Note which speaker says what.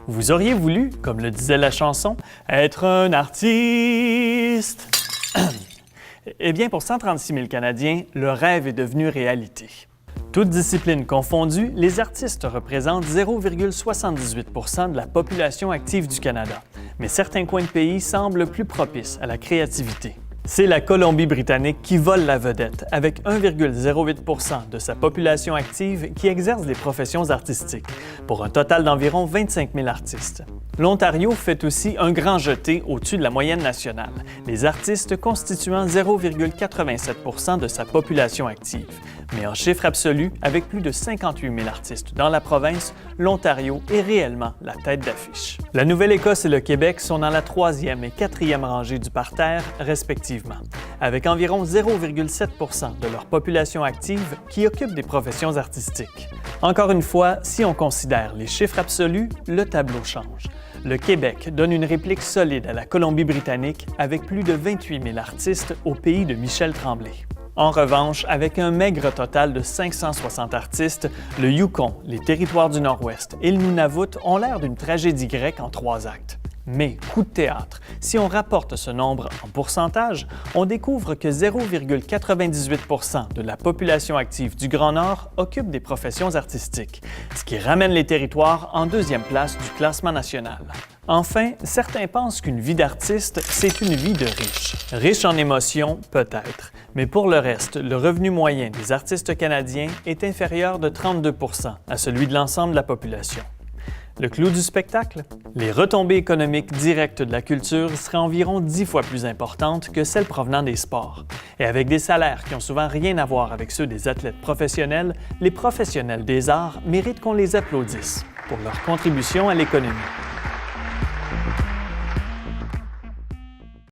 Speaker 1: Vous auriez voulu, comme le disait la chanson, être un artiste. Eh bien, pour 136 000 Canadiens, le rêve est devenu réalité. Toutes disciplines confondues, les artistes représentent 0,78 % de la population active du Canada. Mais certains coins de pays semblent plus propices à la créativité. C'est la Colombie-Britannique qui vole la vedette, avec 1,08 % de sa population active qui exerce des professions artistiques, pour un total d'environ 25 000 artistes. L'Ontario fait aussi un grand jeté au-dessus de la moyenne nationale, les artistes constituant 0,87 % de sa population active. Mais en chiffre absolu, avec plus de 58 000 artistes dans la province, l'Ontario est réellement la tête d'affiche. La Nouvelle-Écosse et le Québec sont dans la 3e et 4e rangée du parterre, respectivement, avec environ 0,7 % de leur population active qui occupe des professions artistiques. Encore une fois, si on considère les chiffres absolus, le tableau change. Le Québec donne une réplique solide à la Colombie-Britannique avec plus de 28 000 artistes au pays de Michel Tremblay. En revanche, avec un maigre total de 560 artistes, le Yukon, les territoires du Nord-Ouest et le Nunavut ont l'air d'une tragédie grecque en 3 actes. Mais, coup de théâtre, si on rapporte ce nombre en pourcentage, on découvre que 0,98 % de la population active du Grand Nord occupe des professions artistiques, ce qui ramène les territoires en 2e place du classement national. Enfin, certains pensent qu'une vie d'artiste, c'est une vie de riche. Riche en émotions, peut-être, mais pour le reste, le revenu moyen des artistes canadiens est inférieur de 32 % à celui de l'ensemble de la population. Le clou du spectacle? Les retombées économiques directes de la culture seraient environ 10 fois plus importantes que celles provenant des sports. Et avec des salaires qui ont souvent rien à voir avec ceux des athlètes professionnels, les professionnels des arts méritent qu'on les applaudisse pour leur contribution à l'économie.